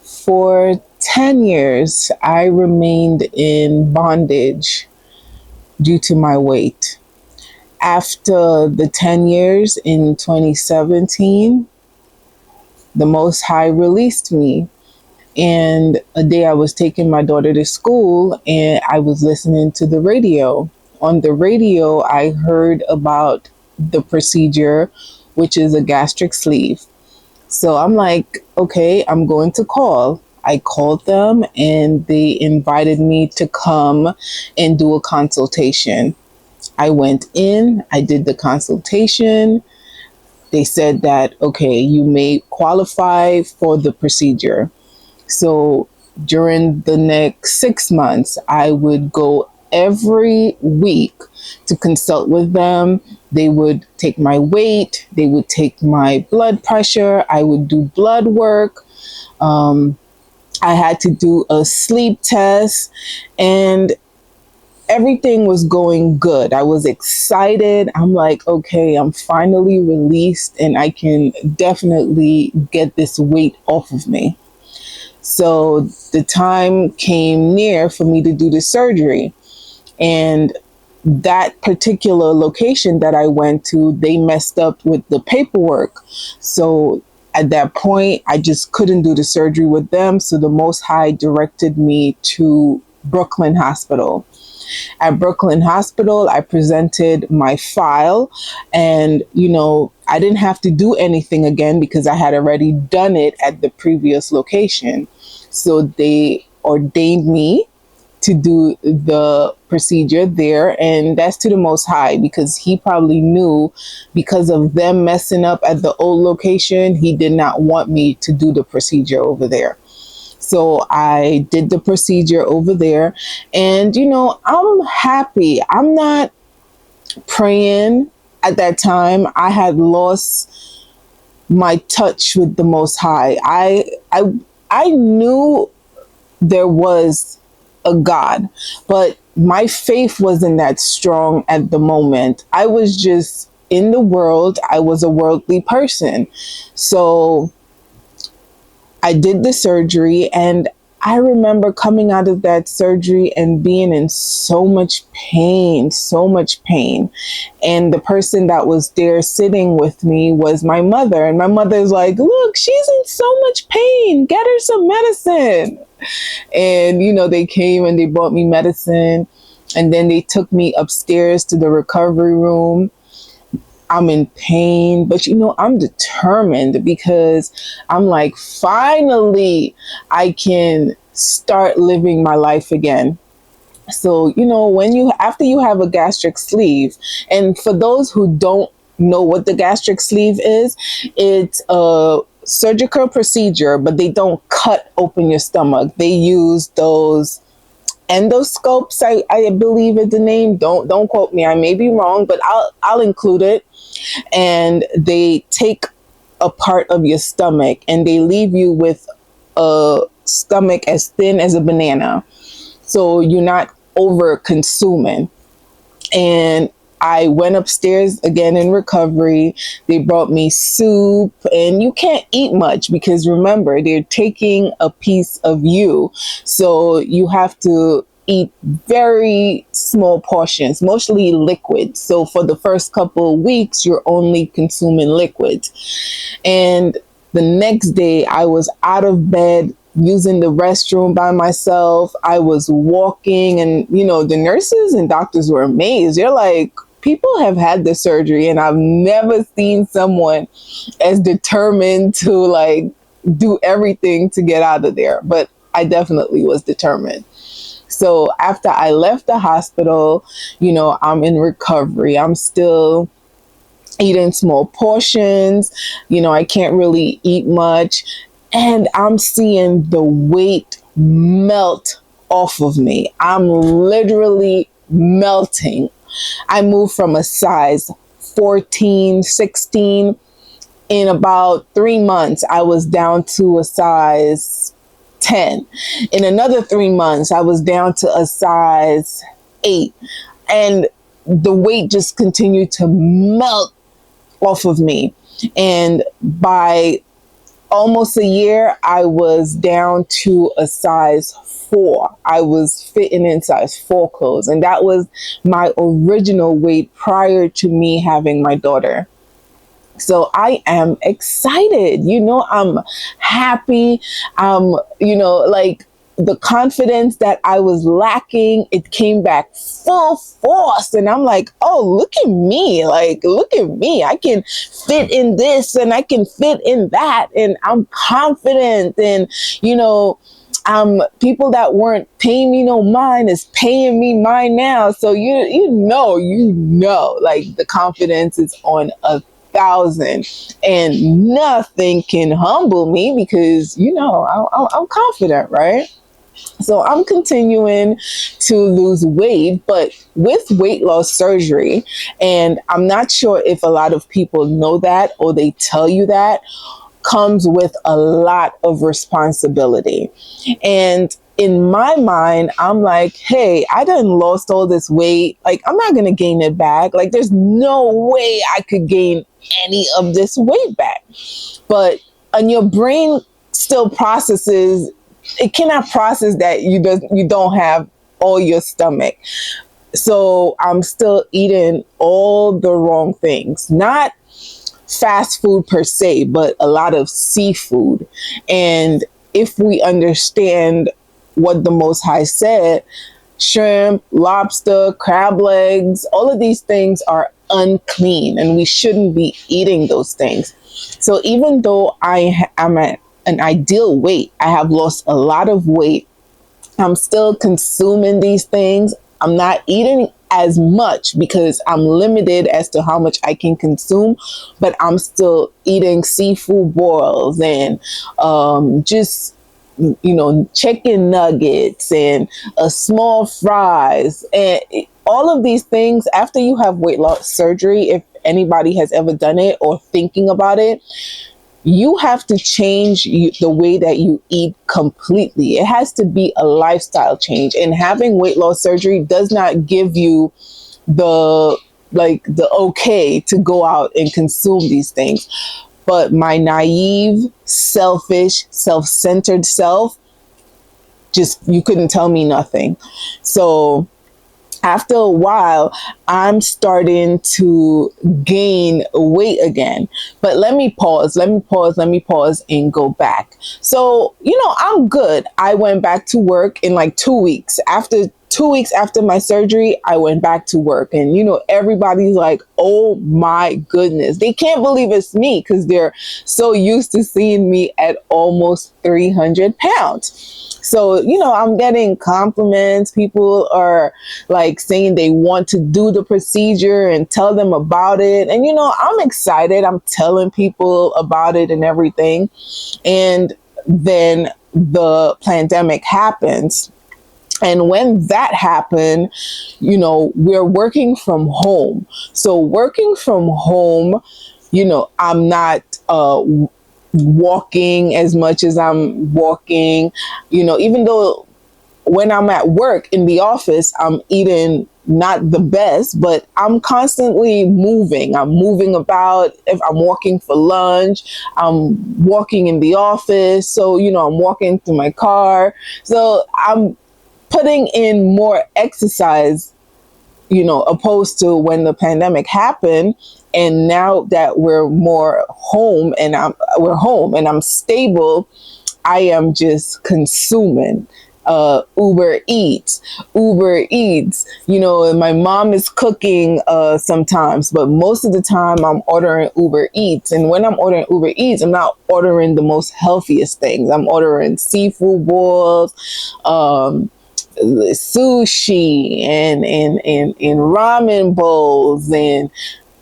For 10 years, I remained in bondage due to my weight. After the 10 years in 2017, the Most High released me. And a day I was taking my daughter to school and I was listening to the radio. On the radio, I heard about the procedure, which is a gastric sleeve. So I'm like, okay, I'm going to call. I called them and they invited me to come and do a consultation. I went in, I did the consultation. They said that, okay, you may qualify for the procedure. So during the next 6 months, I would go every week to consult with them. They would take my weight, they would take my blood pressure, I would do blood work. I had to do a sleep test, and everything was going good. I was excited. I'm like, okay, I'm finally released and I can definitely get this weight off of me. So the time came near for me to do the surgery. And that particular location that I went to, they messed up with the paperwork. So at that point, I just couldn't do the surgery with them. So the Most High directed me to Brooklyn Hospital. At Brooklyn Hospital, I presented my file and, I didn't have to do anything again because I had already done it at the previous location. So they ordained me to do the procedure there. And that's to the Most High because he probably knew because of them messing up at the old location, he did not want me to do the procedure over there. So I did the procedure over there and, I'm happy. I'm not praying at that time. I had lost my touch with the Most High. I knew there was a God, but my faith wasn't that strong at the moment. I was just in the world. I was a worldly person. So I did the surgery and I remember coming out of that surgery and being in so much pain. And the person that was there sitting with me was my mother. And my mother's like, look, she's in so much pain. Get her some medicine. And, they came and they brought me medicine. And then they took me upstairs to the recovery room. I'm in pain, but I'm determined because I'm like, finally, I can start living my life again. So, after you have a gastric sleeve, and for those who don't know what the gastric sleeve is, it's a surgical procedure, but they don't cut open your stomach. They use those endoscopes, I believe is the name. Don't quote me. I may be wrong, but I'll include it. And they take a part of your stomach and they leave you with a stomach as thin as a banana. So you're not over consuming. And I went upstairs again in recovery. They brought me soup and you can't eat much because remember, they're taking a piece of you. So you have to eat very small portions, mostly liquids. So for the first couple of weeks, you're only consuming liquids. And the next day I was out of bed using the restroom by myself. I was walking and, the nurses and doctors were amazed. They're like, people have had this surgery and I've never seen someone as determined to do everything to get out of there. But I definitely was determined. So after I left the hospital, I'm in recovery. I'm still eating small portions. I can't really eat much. And I'm seeing the weight melt off of me. I'm literally melting. I moved from a size 14, 16. In about 3 months, I was down to a size 10. In another 3 months, I was down to a size 8. And the weight just continued to melt off of me. And by almost a year, I was down to a size 4. I was fitting in size 4 clothes, and that was my original weight prior to me having my daughter. So I am excited. I'm happy. Like the confidence that I was lacking, it came back full force. And I'm like, oh, look at me. Like, look at me. I can fit in this and I can fit in that. And I'm confident. And, people that weren't paying me no mind is paying me mine now. So like the confidence is on 1,000, and nothing can humble me because I'm confident, right? So I'm continuing to lose weight, but with weight loss surgery, and I'm not sure if a lot of people know that or they tell you that, comes with a lot of responsibility. And in my mind, I'm like, hey, I done lost all this weight. Like, I'm not going to gain it back. Like, there's no way I could gain any of this weight back. But and your brain still processes, it cannot process that you don't have all your stomach. So I'm still eating all the wrong things. Not fast food per se, but a lot of seafood. And if we understand what the Most High said, shrimp, lobster, crab legs, all of these things are unclean and we shouldn't be eating those things. So even though I am at an ideal weight, I have lost a lot of weight, I'm still consuming these things. I'm not eating as much because I'm limited as to how much I can consume, but I'm still eating seafood boils and just chicken nuggets and small fries and all of these things. After you have weight loss surgery, if anybody has ever done it or thinking about it, you have to change the way that you eat completely. It has to be a lifestyle change. And having weight loss surgery does not give you the okay to go out and consume these things. But my naive, selfish, self-centered self, you couldn't tell me nothing. So after a while, I'm starting to gain weight again. But let me pause and go back. So, I'm good. I went back to work in like 2 weeks. After 2 weeks after my surgery, I went back to work. And, everybody's like, oh my goodness. They can't believe it's me because they're so used to seeing me at almost 300 pounds. So, I'm getting compliments. People are like saying they want to do the procedure and tell them about it. And, I'm excited. I'm telling people about it and everything. And then the pandemic happens. And when that happened, we're working from home. So working from home, I'm not walking as much as I'm walking, even though when I'm at work in the office, I'm eating not the best, but I'm constantly moving. I'm moving about. If I'm walking for lunch, I'm walking in the office. So, I'm walking to my car. So I'm putting in more exercise, opposed to when the pandemic happened. And now that we're home and I'm stable, I am just consuming. Uber Eats. And my mom is cooking sometimes, but most of the time I'm ordering Uber Eats. And when I'm ordering Uber Eats, I'm not ordering the most healthiest things. I'm ordering seafood boils, sushi and ramen bowls and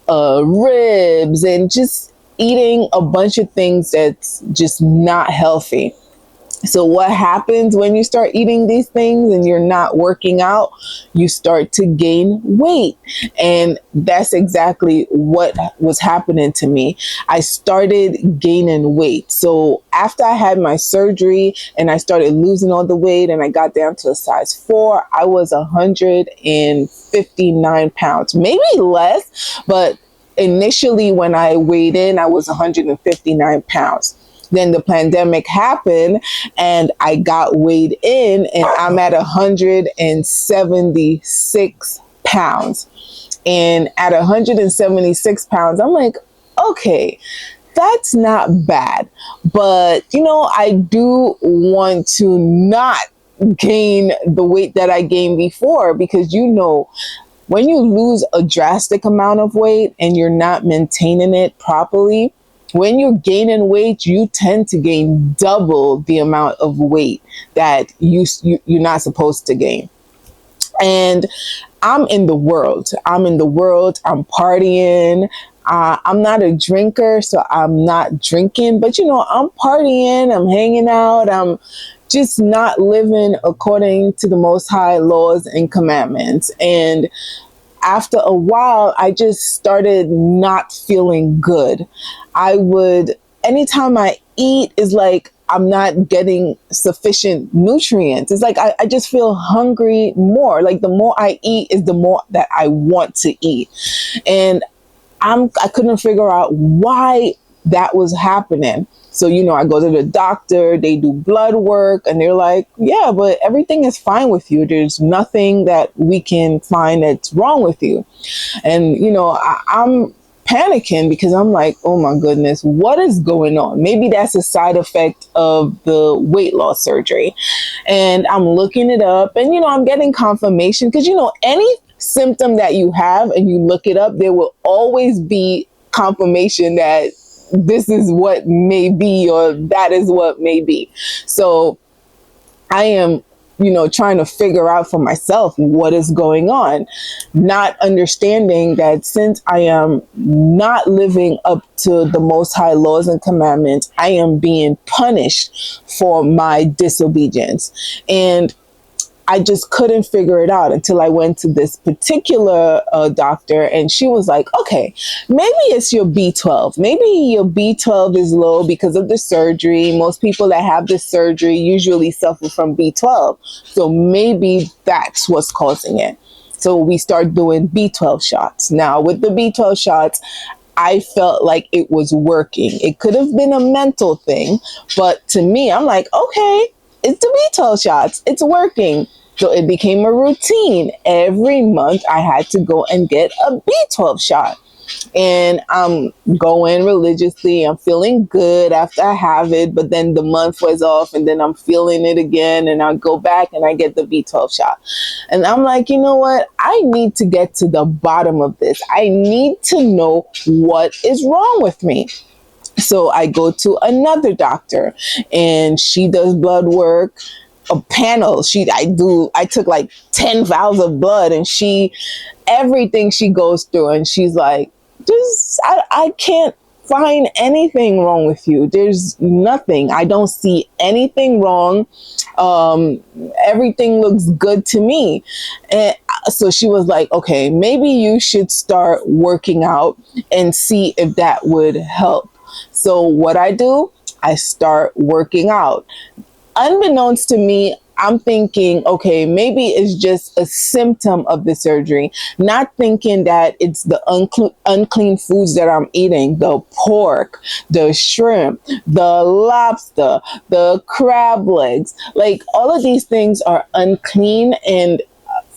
ribs, and just eating a bunch of things that's just not healthy. So what happens when you start eating these things and you're not working out? You start to gain weight. And that's exactly what was happening to me. I started gaining weight. So after I had my surgery and I started losing all the weight and I got down to a size 4, I was 159 pounds, maybe less, but initially when I weighed in, I was 159 pounds. Then the pandemic happened and I got weighed in and I'm at 176 pounds. And at 176 pounds, I'm like, okay, that's not bad. But, I do want to not gain the weight that I gained before, because, when you lose a drastic amount of weight and you're not maintaining it properly, when you're gaining weight, you tend to gain double the amount of weight that you're not supposed to gain. And I'm in the world. I'm partying. I'm not a drinker, so I'm not drinking. But, I'm partying. I'm hanging out. I'm just not living according to the Most High laws and commandments. And after a while, I just started not feeling good. Anytime I eat, is like I'm not getting sufficient nutrients. It's like I just feel hungry more. Like the more I eat is the more that I want to eat. And I couldn't figure out why that was happening. So, I go to the doctor, they do blood work, and they're like, yeah, but everything is fine with you. There's nothing that we can find that's wrong with you. And, I'm panicking because I'm like, oh my goodness, what is going on? Maybe that's a side effect of the weight loss surgery. And I'm looking it up and, I'm getting confirmation because, any symptom that you have and you look it up, there will always be confirmation that this is what may be, or that is what may be. So I am, trying to figure out for myself what is going on, not understanding that since I am not living up to the Most High laws and commandments, I am being punished for my disobedience. And I just couldn't figure it out until I went to this particular doctor, and she was like, okay, maybe it's your B12. Maybe your B12 is low because of the surgery. Most people that have this surgery usually suffer from B12. So maybe that's what's causing it. So we start doing B12 shots. Now, with the B12 shots, I felt like it was working. It could have been a mental thing, but to me, I'm like, okay, it's the B12 shots. It's working. So it became a routine. Every month I had to go and get a B12 shot. And I'm going religiously. I'm feeling good after I have it. But then the month was off and then I'm feeling it again. And I go back and I get the B12 shot. And I'm like, you know what? I need to get to the bottom of this. I need to know what is wrong with me. So I go to another doctor and she does blood work, a panel. I took like 10 vials of blood and everything she goes through, and she's like, I can't find anything wrong with you. There's nothing. I don't see anything wrong. Everything looks good to me. And so she was like, okay, maybe you should start working out and see if that would help. So what I do, I start working out. Unbeknownst to me, I'm thinking, okay, maybe it's just a symptom of the surgery, not thinking that it's the unclean foods that I'm eating, the pork, the shrimp, the lobster, the crab legs. Like all of these things are unclean, and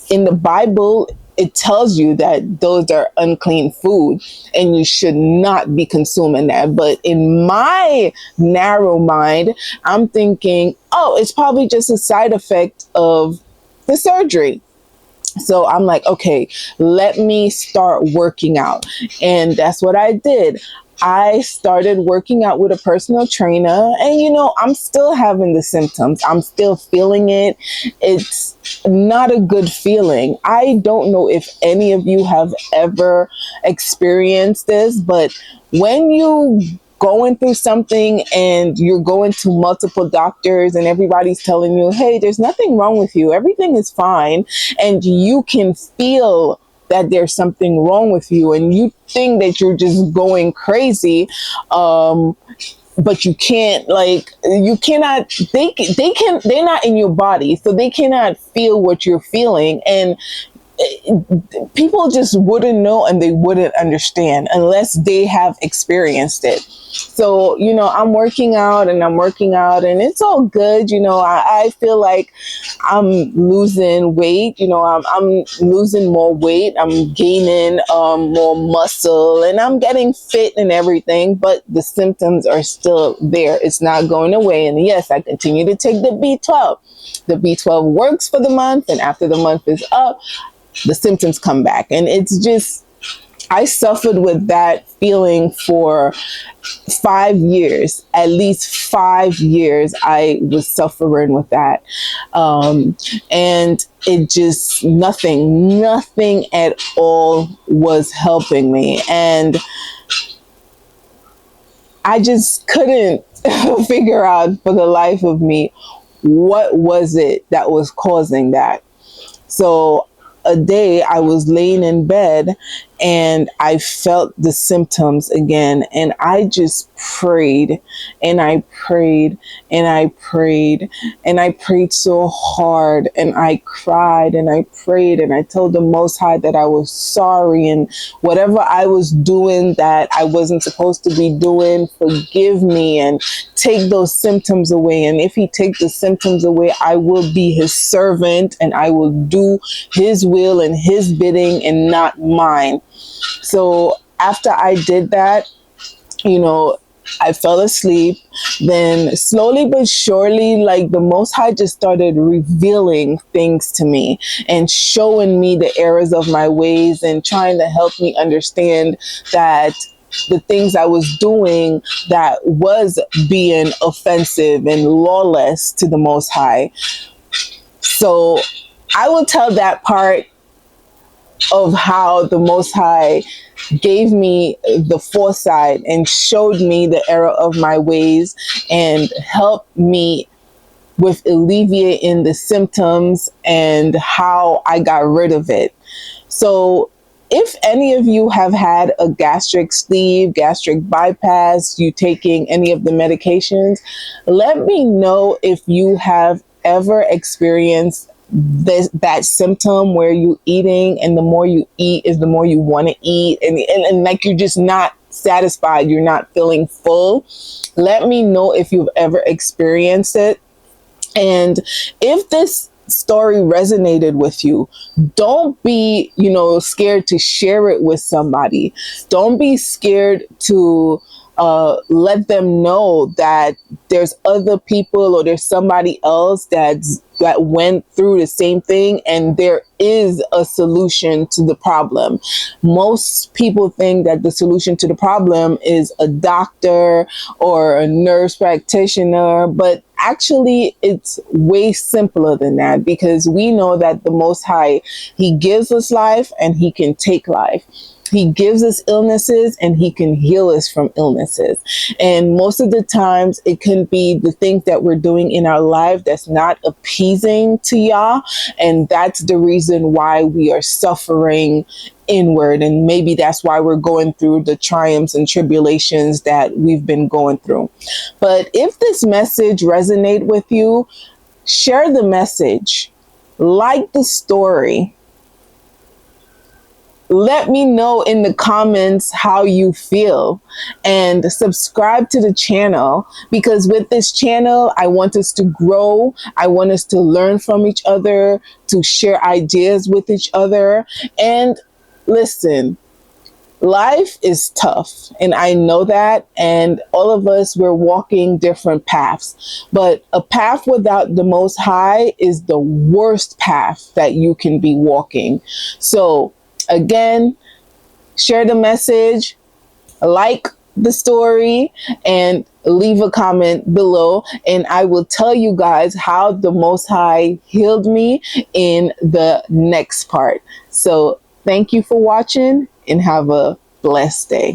in the Bible, it tells you that those are unclean food and you should not be consuming that. But in my narrow mind, I'm thinking, oh, it's probably just a side effect of the surgery. So I'm like, okay, let me start working out. And that's what I did. I started working out with a personal trainer, and I'm still having the symptoms. I'm still feeling it. It's not a good feeling. I don't know if any of you have ever experienced this, but when you going through something and you're going to multiple doctors and everybody's telling you, hey, there's nothing wrong with you, everything is fine, and you can feel that there's something wrong with you and you think that you're just going crazy, but you can't, they're not in your body, so they cannot feel what you're feeling. And people just wouldn't know and they wouldn't understand unless they have experienced it. So, I'm working out and I'm working out and it's all good. I feel like I'm losing weight. I'm losing more weight. I'm gaining more muscle and I'm getting fit and everything, but the symptoms are still there. It's not going away. And yes, I continue to take the B12. The B12 works for the month, and after the month is up, the symptoms come back. And it's just, I suffered with that feeling for 5 years, at least 5 years. I was suffering with that. And it just, nothing at all was helping me. And I just couldn't figure out for the life of me, what was it that was causing that? So a day I was laying in bed and I felt the symptoms again, and I just prayed and I prayed and I prayed and I prayed so hard, and I cried and I prayed and I told the Most High that I was sorry, and whatever I was doing that I wasn't supposed to be doing, forgive me and take those symptoms away. And if He takes the symptoms away, I will be His servant and I will do His will and His bidding and not mine. So after I did that, I fell asleep. Then slowly but surely, like, the Most High just started revealing things to me and showing me the errors of my ways and trying to help me understand that the things I was doing that was being offensive and lawless to the Most High. So I will tell that part of how the Most High gave me the foresight and showed me the error of my ways and helped me with alleviating the symptoms and how I got rid of it. So if any of you have had a gastric sleeve, gastric bypass, you taking any of the medications, let me know if you have ever experienced that symptom where you eating and the more you eat is the more you want to eat, and like you're just not satisfied, you're not feeling full. Let me know if you've ever experienced it. And if this story resonated with you, don't be scared to share it with somebody. Don't be scared to let them know that there's other people or there's somebody else that went through the same thing and there is a solution to the problem. Most people think that the solution to the problem is a doctor or a nurse practitioner, but actually it's way simpler than that, because we know that the Most High, He gives us life and He can take life. He gives us illnesses and He can heal us from illnesses. And most of the times it can be the things that we're doing in our life that's not appeasing to Yah. And that's the reason why we are suffering inward. And maybe that's why we're going through the triumphs and tribulations that we've been going through. But if this message resonates with you, share the message, like the story. Let me know in the comments how you feel, and subscribe to the channel, because with this channel, I want us to grow. I want us to learn from each other, to share ideas with each other. And listen, life is tough, and I know that, and all of us, we're walking different paths, but a path without the Most High is the worst path that you can be walking. So again, share the message, like the story, and leave a comment below, and I will tell you guys how the Most High healed me in the next part. So thank you for watching and have a blessed day.